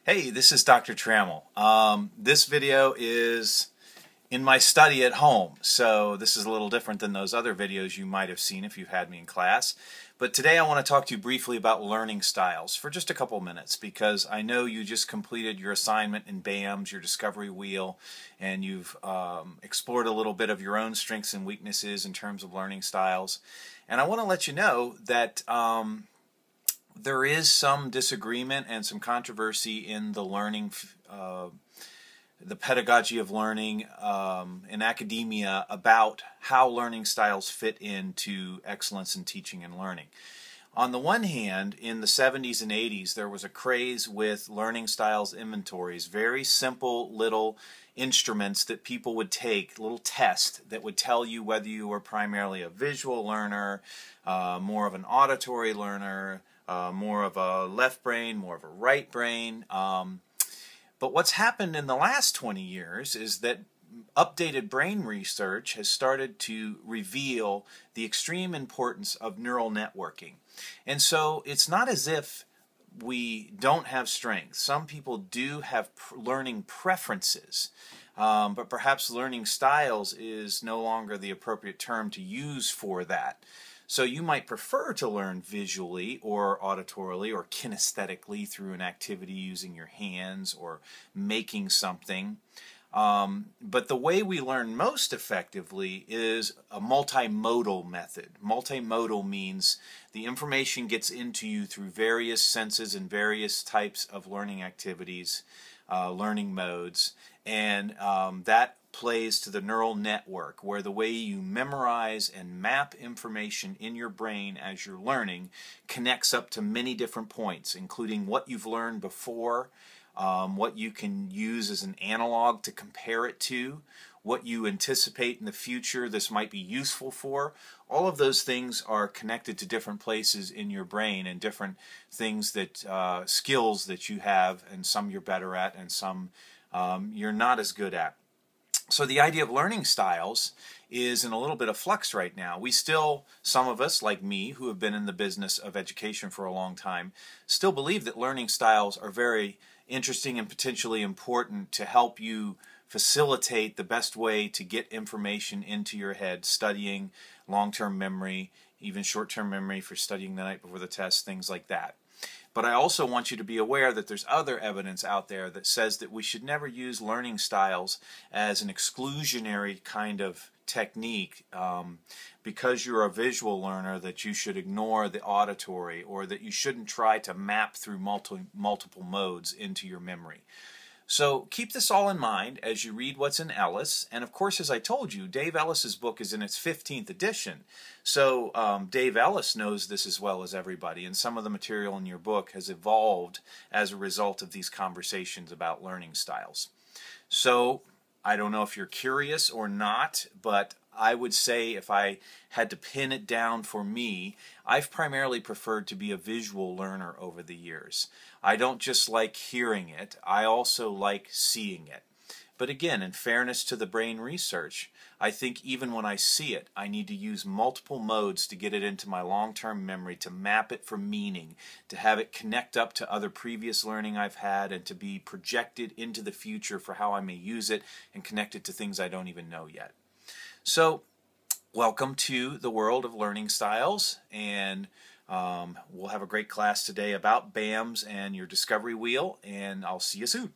Hey, this is Dr. Trammell. This video is in my study at home, so this is a little different than those other videos you might have seen if you've had me in class. But today I want to talk to you briefly about learning styles for just a couple minutes, because I know you just completed your assignment in BAMS, your Discovery Wheel, and you've explored a little bit of your own strengths and weaknesses in terms of learning styles. And I want to let you know that there is some disagreement and some controversy in the learning, the pedagogy of learning in academia about how learning styles fit into excellence in teaching and learning. On the one hand, in the 70s and 80s, there was a craze with learning styles inventories, very simple little instruments that people would take, little tests that would tell you whether you were primarily a visual learner, more of an auditory learner, more of a left brain, more of a right brain. But what's happened in the last 20 years is that updated brain research has started to reveal the extreme importance of neural networking. And so it's not as if we don't have strengths. Some people do have learning preferences, but perhaps learning styles is no longer the appropriate term to use for that. So you might prefer to learn visually or auditorily or kinesthetically through an activity using your hands or making something. But the way we learn most effectively is a multimodal method. Multimodal means the information gets into you through various senses and various types of learning activities, learning modes, and that plays to the neural network, where the way you memorize and map information in your brain as you're learning connects up to many different points, including what you've learned before, what you can use as an analog to compare it to, what you anticipate in the future this might be useful for. All of those things are connected to different places in your brain and different things that skills that you have, and some you're better at and some you're not as good at. So the idea of learning styles is in a little bit of flux right now. We still, some of us, like me, who have been in the business of education for a long time, still believe that learning styles are very interesting and potentially important to help you facilitate the best way to get information into your head, studying, long-term memory, even short-term memory for studying the night before the test, things like that. But I also want you to be aware that there's other evidence out there that says that we should never use learning styles as an exclusionary kind of technique, because you're a visual learner, that you should ignore the auditory, or that you shouldn't try to map through multiple modes into your memory. So keep this all in mind as you read what's in Ellis. And of course, as I told you, Dave Ellis's book is in its 15th edition. So Dave Ellis knows this as well as everybody, and some of the material in your book has evolved as a result of these conversations about learning styles. So I don't know if you're curious or not, but I would say if I had to pin it down for me, I've primarily preferred to be a visual learner over the years. I don't just like hearing it, I also like seeing it. But again, in fairness to the brain research, I think even when I see it, I need to use multiple modes to get it into my long-term memory, to map it for meaning, to have it connect up to other previous learning I've had, and to be projected into the future for how I may use it and connect it to things I don't even know yet. So, welcome to the world of learning styles, and we'll have a great class today about BAMS and your Discovery Wheel, and I'll see you soon.